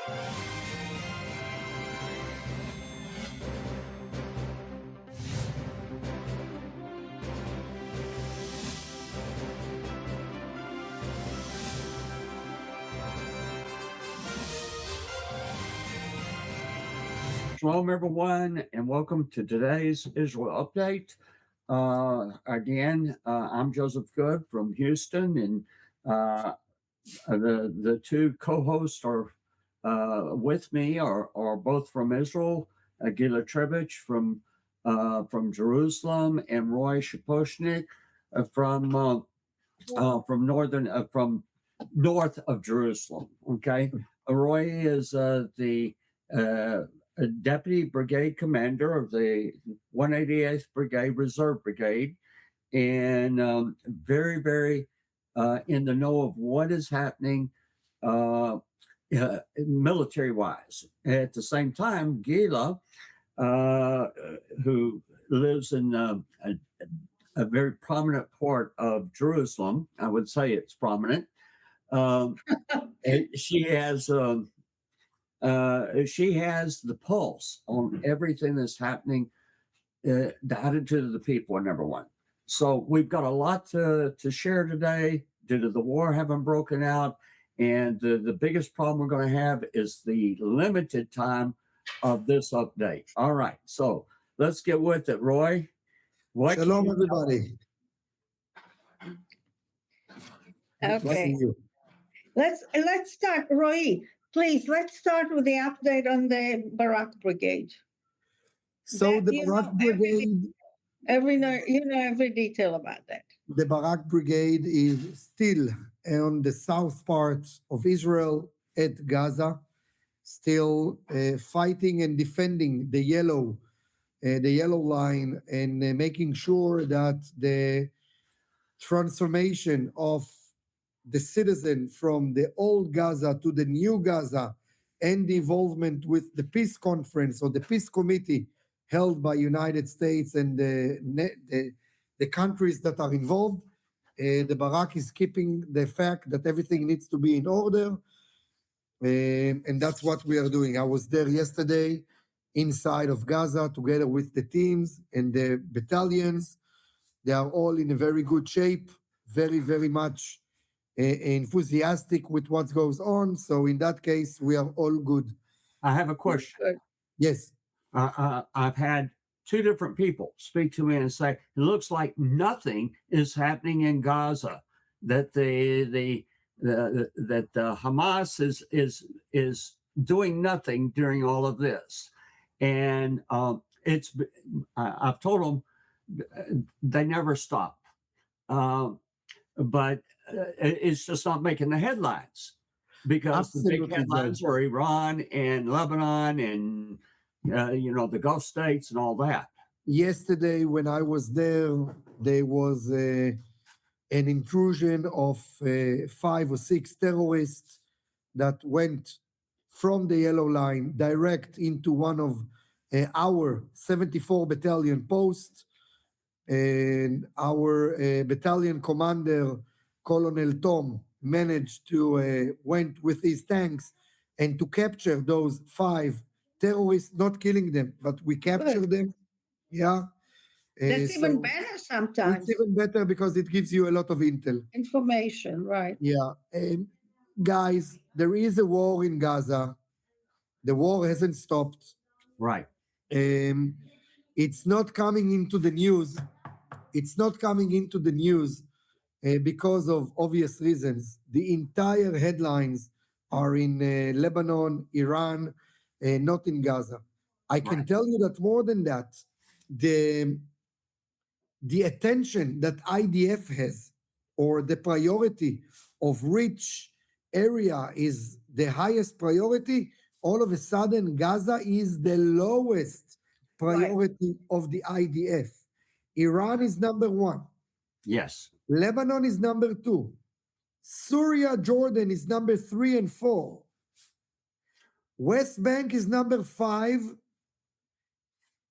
Shalom, everyone, and welcome to today's Israel Update. I'm Joseph Good from Houston, and the two co-hosts are with me are both from Israel. Gila Trevich from Jerusalem, and Roy Shaposhnik from north of Jerusalem. Okay, Roy is the Deputy Brigade Commander of the 188th Brigade Reserve Brigade, and very, very in the know of what is happening military-wise. At the same time, Gila, who lives in a very prominent part of Jerusalem, I would say it's prominent. She has the pulse on everything that's happening. The attitude of the people are number one. So we've got a lot to share today due to the war having broken out. And the biggest problem we're going to have is the limited time of this update. All right. So let's get with it, Roy. Shalom, everybody. Okay. Let's start, Roy. Please, let's start with the update on the Barak Brigade. So the Barak Brigade, every detail about that. The Barak Brigade is still on the south part of Israel at Gaza, still fighting and defending the yellow line, and making sure that the transformation of the citizen from the old Gaza to the new Gaza, and the involvement with the peace conference or the peace committee held by United States and the countries that are involved. The Barak is keeping the fact that everything needs to be in order, and that's what we are doing. I was there yesterday inside of Gaza together with the teams and the battalions. They are all in a very good shape, very, very much enthusiastic with what goes on. So in that case, we are all good. I have a question. Yes. I've had two different people speak to me and say, it looks like nothing is happening in Gaza, that the Hamas is doing nothing during all of this. And I've told them they never stop. But it's just not making the headlines, because the big headlines are Iran and Lebanon and the Gulf states and all that. Yesterday, when I was there was an intrusion of 5 or 6 terrorists that went from the yellow line direct into one of our 74 battalion posts. And our battalion commander, Colonel Tom, managed to went with his tanks and to capture those 5 terrorists, not killing them, but we captured them. Yeah. That's even better sometimes. It's even better because it gives you a lot of intel. Information, right. Yeah. Guys, there is a war in Gaza. The war hasn't stopped. Right. It's not coming into the news. It's not coming into the news because of obvious reasons. The entire headlines are in Lebanon, Iran, not in Gaza. I can tell you that more than that, the attention that IDF has, or the priority of which area is the highest priority, all of a sudden Gaza is the lowest priority of the IDF. Iran is number 1. Yes. Lebanon is number 2. Syria, Jordan is number 3 and 4. West Bank is number 5.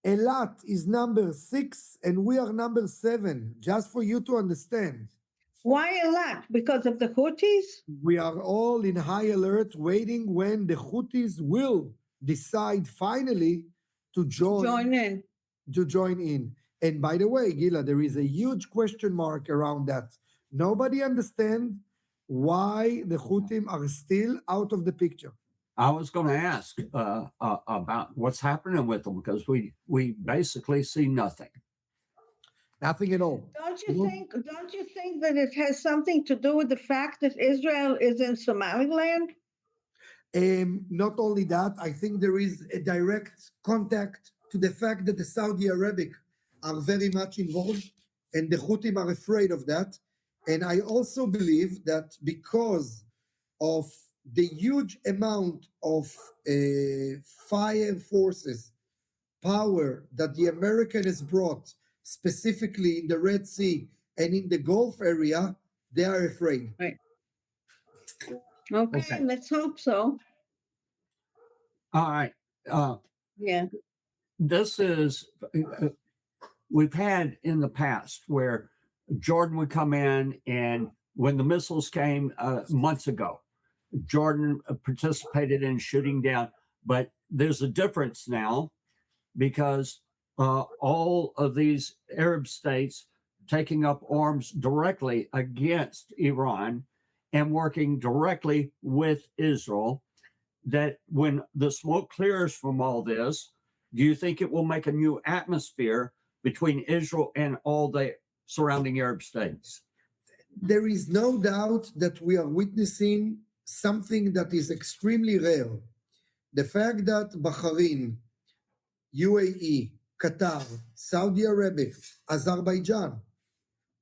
Eilat is number 6, and we are number 7, just for you to understand. Why a lot? Because of the Houthis? We are all in high alert, waiting when the Houthis will decide finally to Join in. join in. And by the way, Gila, there is a huge question mark around that. Nobody understands why the Houthis are still out of the picture. I was going to ask about what's happening with them because we basically see nothing. Nothing at all. Don't you think that it has something to do with the fact that Israel is in Somaliland? Not only that, I think there is a direct contact to the fact that the Saudi Arabic are very much involved and the Houthis are afraid of that. And I also believe that because of the huge amount of fire forces, power that the American has brought, specifically in the Red Sea and in the Gulf area, they are afraid. Right. Okay. Let's hope so. All right. Yeah. This is, we've had in the past where Jordan would come in, and when the missiles came months ago, Jordan participated in shooting down. But there's a difference now because all of these Arab states taking up arms directly against Iran and working directly with Israel, that when the smoke clears from all this, do you think it will make a new atmosphere between Israel and all the surrounding Arab states? There is no doubt that we are witnessing something that is extremely rare. The fact that Bahrain, UAE, Qatar, Saudi Arabia, Azerbaijan,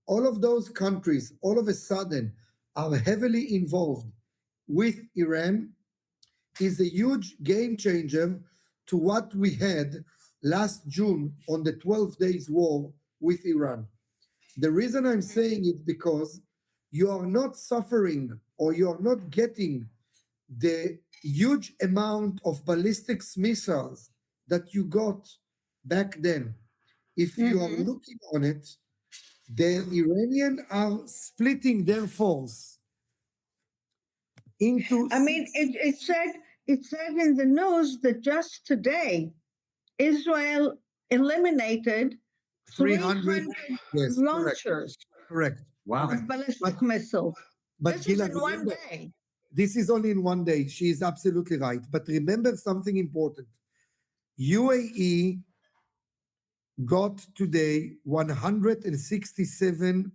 all of those countries all of a sudden are heavily involved with Iran is a huge game changer to what we had last June on the 12 days war with Iran. The reason I'm saying it because you are not suffering or you are not getting the huge amount of ballistic missiles that you got back then. If you are looking on it, the Iranians are splitting their force into. I mean, it said in the news that just today, Israel eliminated 300 yes, launchers correct. Wow. of ballistic missiles. But This Gila, is in one day. This is only in one day. She is absolutely right. But remember something important. UAE got today 167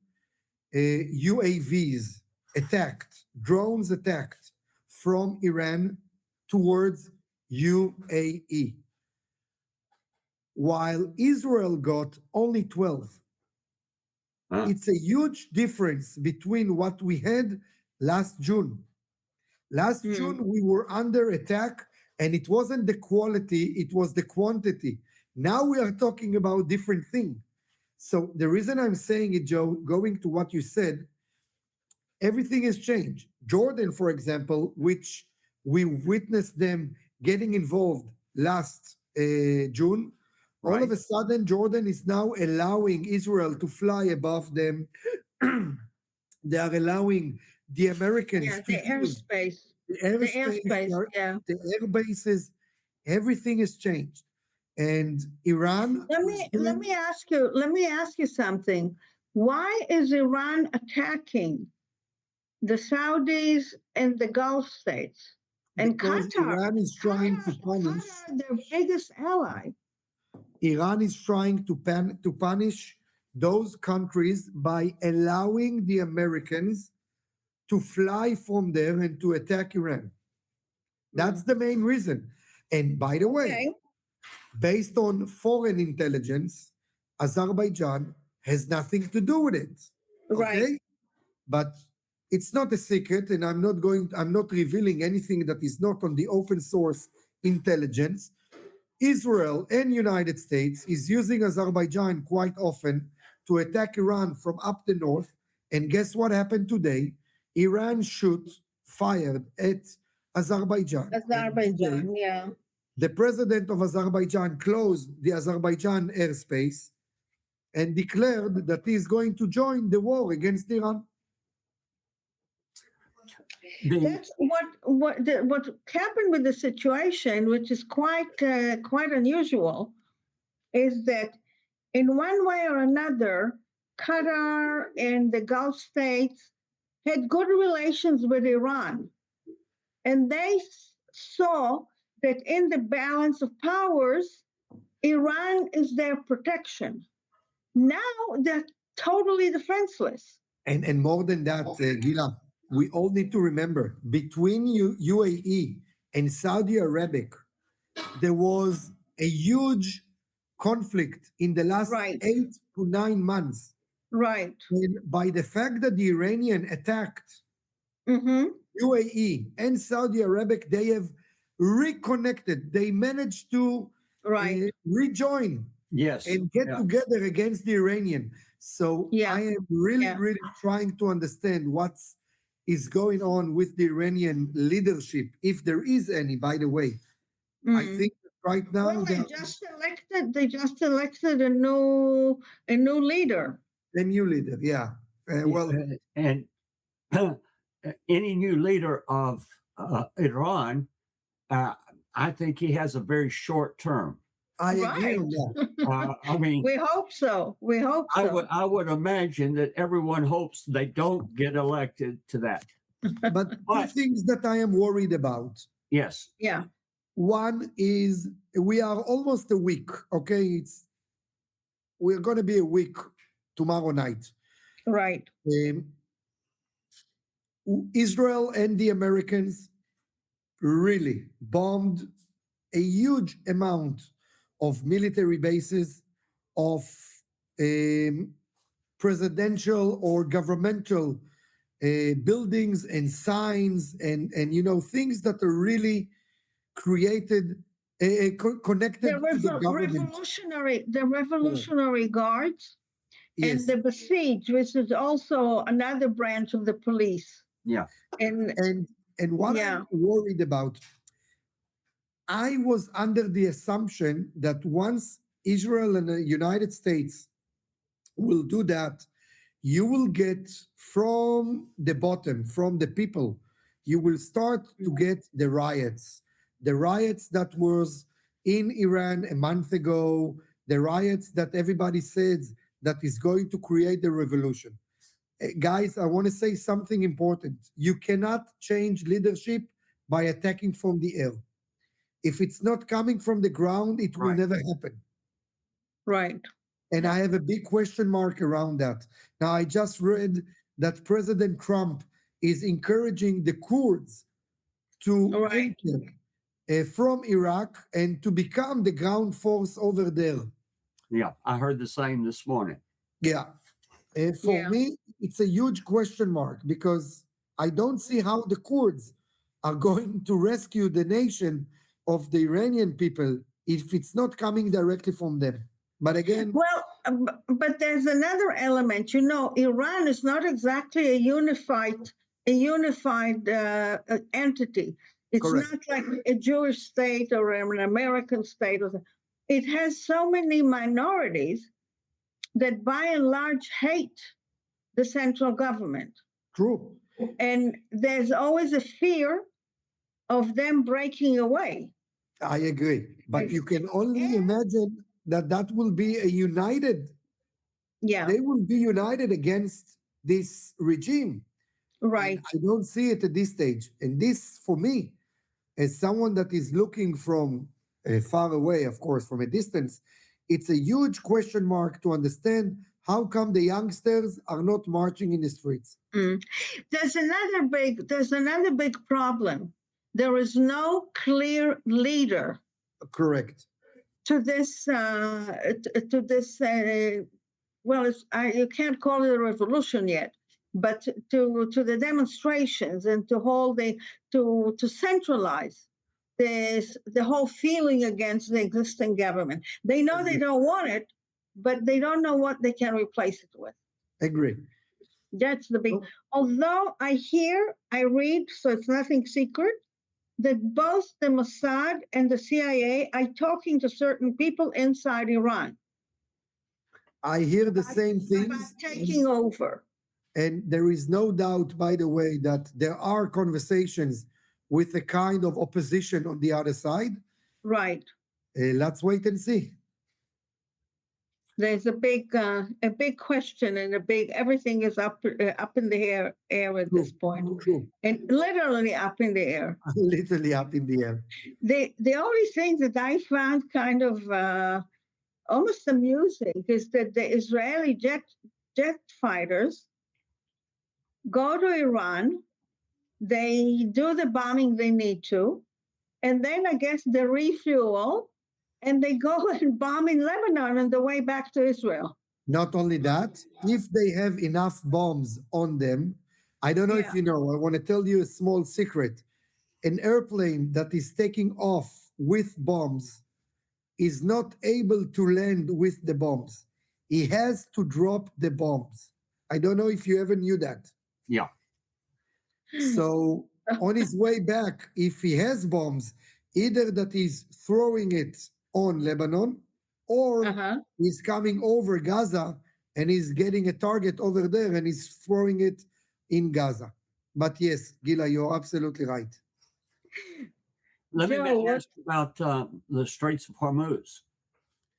UAVs attacked, drones attacked from Iran towards UAE, while Israel got only 12. It's a huge difference between what we had last June. Last June, we were under attack, and it wasn't the quality, it was the quantity. Now we are talking about different thing. So the reason I'm saying it, Joe, going to what you said, everything has changed. Jordan, for example, which we witnessed them getting involved last June, all of a sudden, Jordan is now allowing Israel to fly above them. They are allowing the Americans to the airspace. The air bases, everything has changed. And Iran. Let me ask you something. Why is Iran attacking the Saudis and the Gulf states? And because Qatar. Iran is trying to punish. Qatar, their biggest ally. Iran is trying to punish those countries by allowing the Americans to fly from there and to attack Iran. That's the main reason. And by the way, based on foreign intelligence, Azerbaijan has nothing to do with it. Okay? Right. But it's not a secret, and I'm not revealing anything that is not on the open source intelligence. Israel and United States is using Azerbaijan quite often to attack Iran from up the north. And guess what happened today? Iran fired at Azerbaijan. Yeah. The president of Azerbaijan closed the Azerbaijan airspace and declared that he is going to join the war against Iran. The That's what happened with the situation, which is quite unusual, is that in one way or another, Qatar and the Gulf states had good relations with Iran, and they saw that in the balance of powers, Iran is their protection. Now they're totally defenseless. And more than that, Gila, we all need to remember between UAE and Saudi Arabia, there was a huge conflict in the last Right. 8 to 9 months. Right. And by the fact that the Iranian attacked Mm-hmm. UAE and Saudi Arabia, they have reconnected. They managed to Right. rejoin yes, and get yeah. together against the Iranian. So Yeah. I am really, Yeah. really trying to understand what is going on with the Iranian leadership, if there is any, by the way. I Mm. think that right now Well, they they just elected a new leader. the new leader. Yeah. Well, And any new leader of Iran, I think he has a very short term. I agree Right. on that. I mean, We hope so. We hope so. I would imagine that everyone hopes they don't get elected to that. But two But- things that I am worried about. Yes, Yeah. One is we are almost a week. Okay, we're going to be a week tomorrow night. Right. Israel and the Americans really bombed a huge amount of military bases, of presidential or governmental buildings and signs, and things that are really created connected to the government. The Revolutionary Guards Yes. and the Besieged, which is also another branch of the police. yeah, And And what Yeah. I'm worried about, I was under the assumption that once Israel and the United States will do that, you will get from the bottom, from the people, you will start to get the riots that was in Iran a month ago, the riots that everybody says that is going to create the revolution. Guys, I want to say something important. You cannot change leadership by attacking from the air. If it's not coming from the ground, it will Right. never happen. right. And I have a big question mark around that. Now, I just read that President Trump is encouraging the Kurds to Right. enter from Iraq and to become the ground force over there. yeah. I heard the same this morning. Yeah. For Yeah. me, it's a huge question mark because I don't see how the Kurds are going to rescue the nation of the Iranian people if it's not coming directly from them. But again, Well, but there's another element. Iran is not exactly a unified entity. It's Correct. not like a Jewish state or an American state. It has so many minorities that by and large hate the central government. true. And there's always a fear of them breaking away. I agree. But you can only imagine that will be a united, Yeah, they will be united against this regime. right. And I don't see it at this stage. And this, for me, as someone that is looking from far away, of course, from a distance, it's a huge question mark to understand how come the youngsters are not marching in the streets. There's another big problem. There is no clear leader Correct. to this. You can't call it a revolution yet, but to the demonstrations and to centralize the whole feeling against the existing government. They know they don't want it, but they don't know what they can replace it with. Agree. That's the big. Oh. Although I read, so it's nothing secret, that both the Mossad and the CIA are talking to certain people inside Iran I hear the same about things. taking over. And there is no doubt, by the way, that there are conversations with a kind of opposition on the other side. Right. Let's wait and see. There's a big question and everything is up in the air at this point, True. and literally up in the air. Literally up in the air. The only thing that I found kind of almost amusing is that the Israeli jet fighters go to Iran, they do the bombing they need to, and then I guess they refuel and they go and bomb in Lebanon on the way back to Israel. Not only that, if they have enough bombs on them, I don't know if you know, I want to tell you a small secret. An airplane that is taking off with bombs is not able to land with the bombs. He has to drop the bombs. I don't know if you ever knew that. Yeah. So on his way back, if he has bombs, either that he's throwing it on Lebanon or he's coming over Gaza and he's getting a target over there and he's throwing it in Gaza. But yes, Gila, you're absolutely right. Let me ask you about the Straits of Hormuz.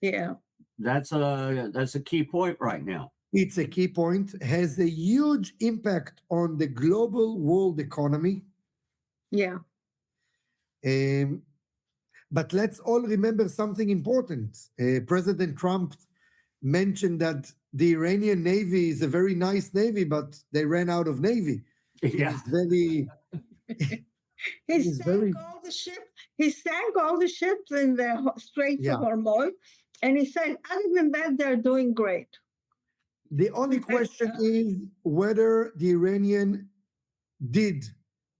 Yeah. That's a key point right now. It's a key point, has a huge impact on the global world economy. Yeah. But let's all remember something important. President Trump mentioned that the Iranian Navy is a very nice Navy, but they ran out of Navy. Yeah. He sank all the ships in the Straits of Hormuz, and he said, other than that, they're doing great. The only question is whether the Iranian did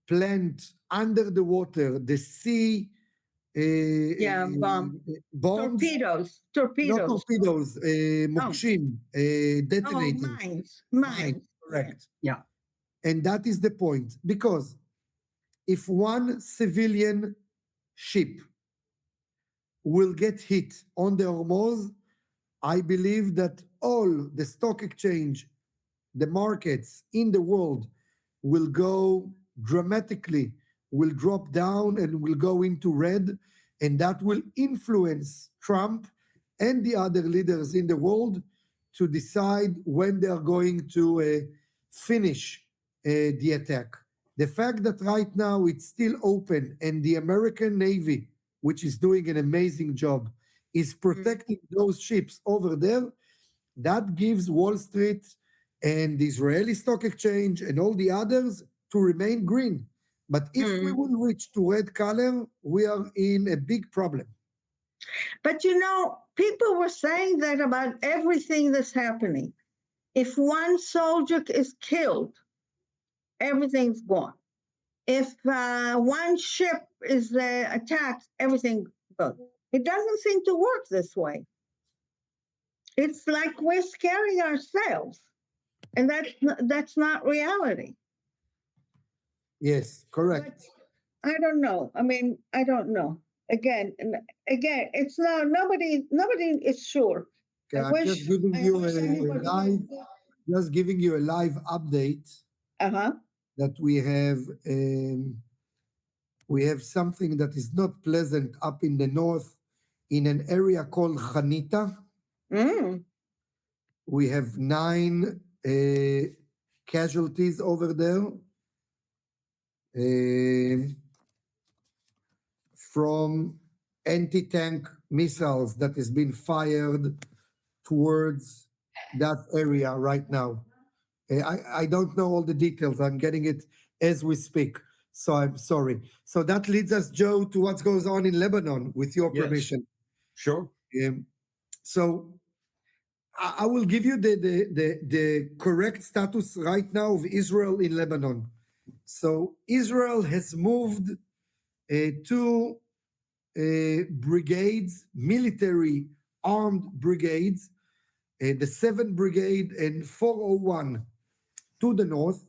plant under the water the sea bombs. Torpedoes. Not torpedoes, mokshim, detonators. Mines. Correct. Yeah. And that is the point. Because if one civilian ship will get hit on the Hormuz, I believe that all the stock exchange, the markets in the world will go dramatically, will drop down and will go into red. And that will influence Trump and the other leaders in the world to decide when they are going to finish the attack. The fact that right now it's still open and the American Navy, which is doing an amazing job, is protecting those ships over there, that gives Wall Street and the Israeli Stock Exchange and all the others to remain green. But if we will reach to red color, we are in a big problem. But people were saying that about everything that's happening. If one soldier is killed, everything's gone. If one ship is attacked, everything goes. It doesn't seem to work this way. It's like we're scaring ourselves, and that's not reality. Yes, correct. But I don't know. I don't know. Again, it's nobody is sure. Okay, just giving you a live update. That we have something that is not pleasant up in the north, in an area called Hanita. We have 9 casualties over there. From anti-tank missiles that has been fired towards that area right now. I don't know all the details. I'm getting it as we speak. So I'm sorry. So that leads us, Joe, to what goes on in Lebanon, with your permission. Sure. So I will give you the correct status right now of Israel in Lebanon. So Israel has moved 2 brigades, military armed brigades, the 7th Brigade and 401 to the north.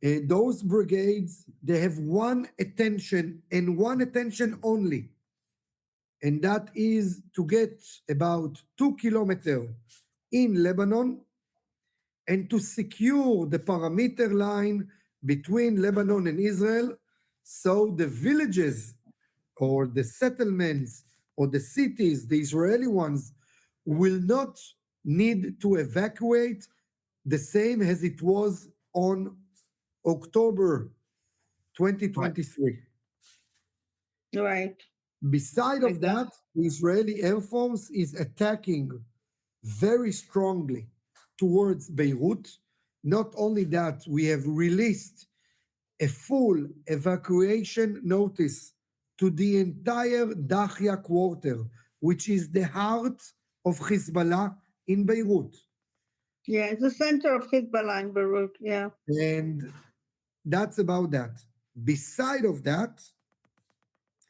Those brigades, they have one attention and one attention only. And that is to get about 2 kilometers in Lebanon and to secure the perimeter line between Lebanon and Israel, so the villages or the settlements or the cities, the Israeli ones, will not need to evacuate the same as it was on October 2023. Right. Beside of that, the Israeli Air Force is attacking very strongly towards Beirut. Not only that, we have released a full evacuation notice to the entire Dahya quarter, which is the heart of Hezbollah in Beirut. Yeah, it's the center of Hezbollah in Beirut. Yeah. And that's about that. Beside of that,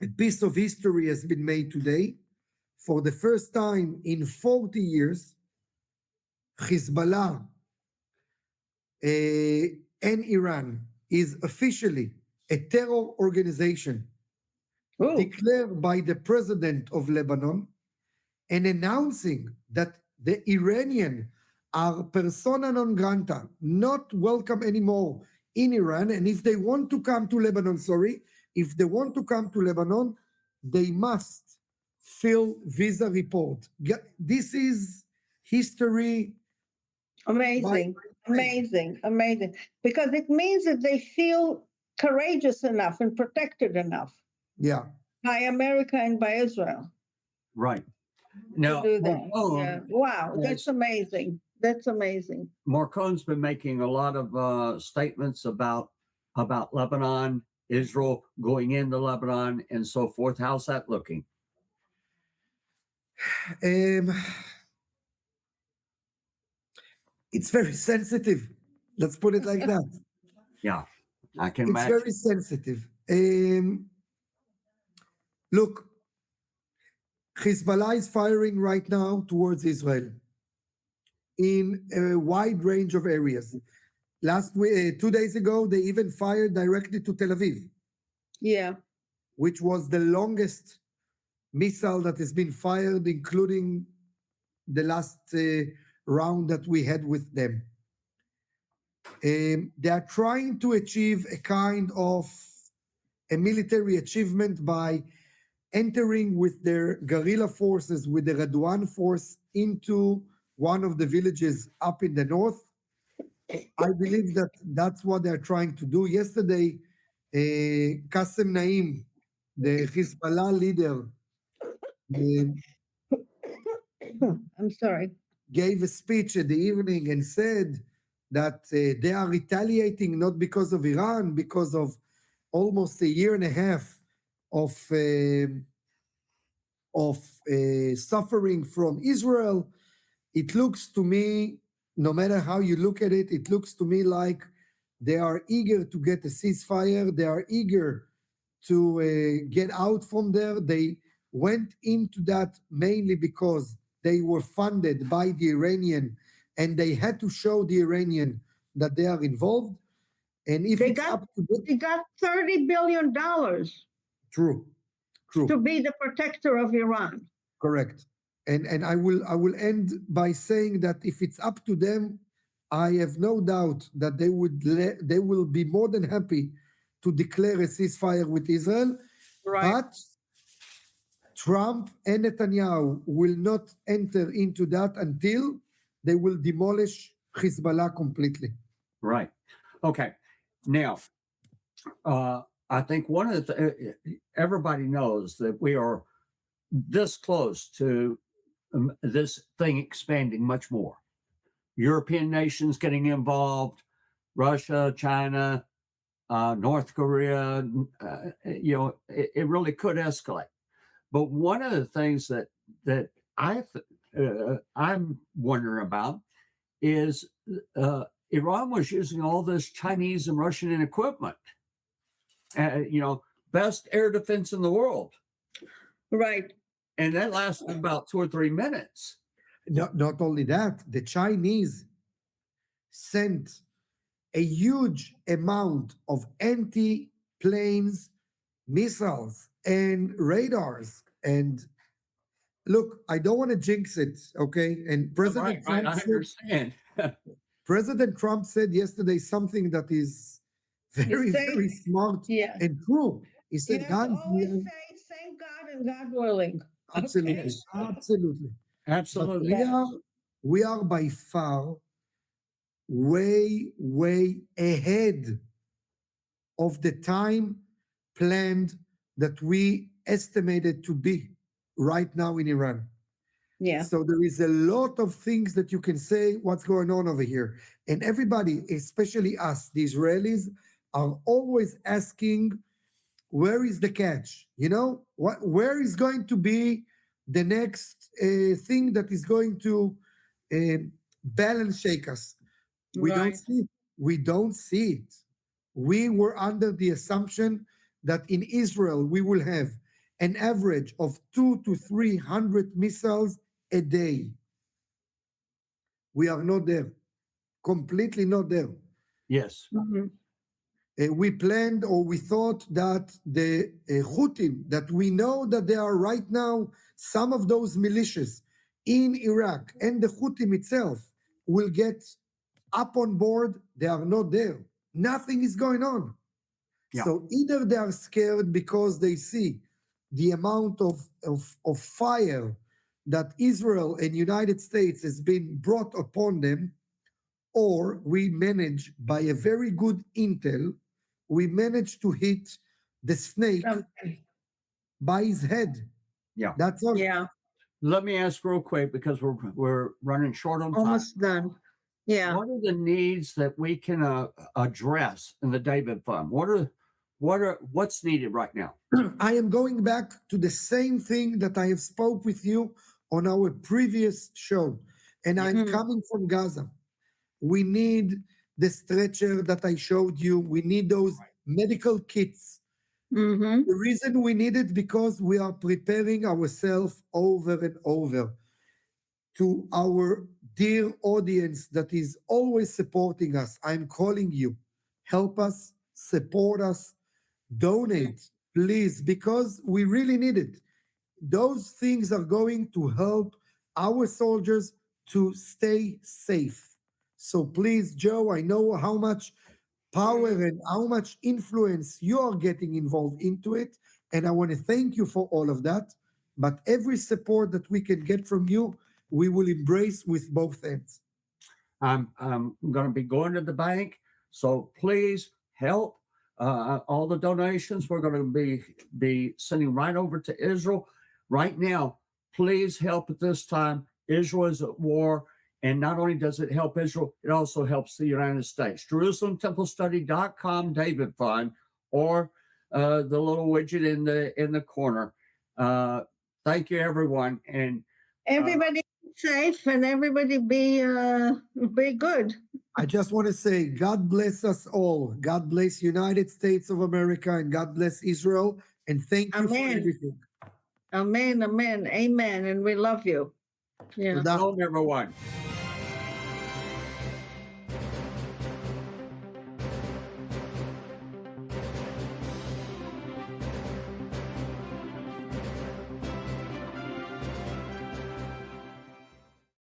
a piece of history has been made today. For the first time in 40 years, Hezbollah and Iran is officially a terror organization Ooh. declared by the president of Lebanon and announcing that the Iranian are persona non grata, not welcome anymore in Iran. And if they want to come to Lebanon, if they want to come to Lebanon, they must fill visa report. This is history. Amazing. Amazing. Amazing. Because it means that they feel courageous enough and protected enough Yeah. by America and by Israel Right. to Now, do that. Marcone Yeah. Wow, that's has- amazing. That's amazing. Marcone's been making a lot of statements about Lebanon, Israel going into Lebanon, and so forth. How's that looking? It's very sensitive. Let's put it like that. Yeah, I can It's imagine. very sensitive. Look, Hezbollah is firing right now towards Israel in a wide range of areas. Last week, 2 days ago, they even fired directly to Tel Aviv, Yeah. which was the longest missile that has been fired, including the last round that we had with them. They are trying to achieve a kind of a military achievement by entering with their guerrilla forces, with the Radwan force, into one of the villages up in the north. I believe that that's what they're trying to do. Yesterday, Qasem Naim, the Hezbollah leader, I'm sorry. gave a speech at the evening and said that they are retaliating not because of Iran, because of almost a year and a half of suffering from Israel. It looks to me, no matter how you look at it, it looks to me like they are eager to get a ceasefire. They are eager to get out from there. They went into that mainly because they were funded by the Iranian and they had to show the Iranian that they are involved. And if They it's got- up to them, They got $30 billion true, to be the protector of Iran. correct. And I will end by saying that if it's up to them, I have no doubt that they will be more than happy to declare a ceasefire with Israel. Right. But Trump and Netanyahu will not enter into that until they will demolish Hezbollah completely. Right. Okay. Now, I think one of the everybody knows that we are this close to this thing expanding much more. European nations getting involved, Russia, China, North Korea. It really could escalate. But one of the things that I'm wondering about is Iran was using all this Chinese and Russian equipment. Best air defense in the world. Right. And that lasted about 2 or 3 minutes. Not only that, the Chinese sent a huge amount of anti-planes, missiles, and radars. And look, I don't want to jinx it, okay? And President Right, I Trump said, understand. President Trump said yesterday something that is very, say- very smart Yeah. and true. He You said, have to guys, always say, thank God and God willing. absolutely, Okay? absolutely. But Absolutely. we are by far way, way ahead of the time planned that we estimated to be right now in Iran. Yeah. So there is a lot of things that you can say what's going on over here. And everybody, especially us, the Israelis, are always asking, where is the catch? You know, where is going to be the next thing that is going to uh, balance shake us? We don't Right. see it. We don't see it. We were under the assumption that in Israel we will have an average of 200 to 300 missiles a day. We are not there, completely not there. Yes. Mhm. We planned or we thought that the Houthis, that we know that they are right now, some of those militias in Iraq and the Houthis itself will get up on board. They are not there. Nothing is going on. Yeah. So either they are scared because they see the amount of fire that Israel and United States has been brought upon them, or we manage by a very good intel, we manage to hit the snake Okay. by his head. Yeah. That's all. Yeah. Let me ask real quick because we're running short on time. Almost done. Yeah. What are the needs that we can address in the David Fund? What's needed right now? I am going back to the same thing that I have spoke with you on our previous show, and I'm Mhm. coming from Gaza. We need the stretcher that I showed you. We need those medical kits. Mm-hmm. The reason we need it because we are preparing ourselves over and over to our dear audience that is always supporting us. I'm calling you. Help us, support us, donate, please, because we really need it. Those things are going to help our soldiers to stay safe. So please, Joe, I know how much power and how much influence you are getting involved into it. And I want to thank you for all of that. But every support that we can get from you, we will embrace with both hands. I'm going to be going to the bank, so please help. All the donations we're going to be sending right over to Israel right now. Please help at this time. Israel is at war, and not only does it help Israel, it also helps the United States. JerusalemTempleStudy.com David Fund, or the little widget in the corner. Thank you, everyone, and Everybody be safe and everybody be good. I just want to say, God bless us all. God bless United States of America and God bless Israel. And thank you for Amen. everything. Amen. Amen. Amen. And we love you. Yeah. תודה. shalom, everyone.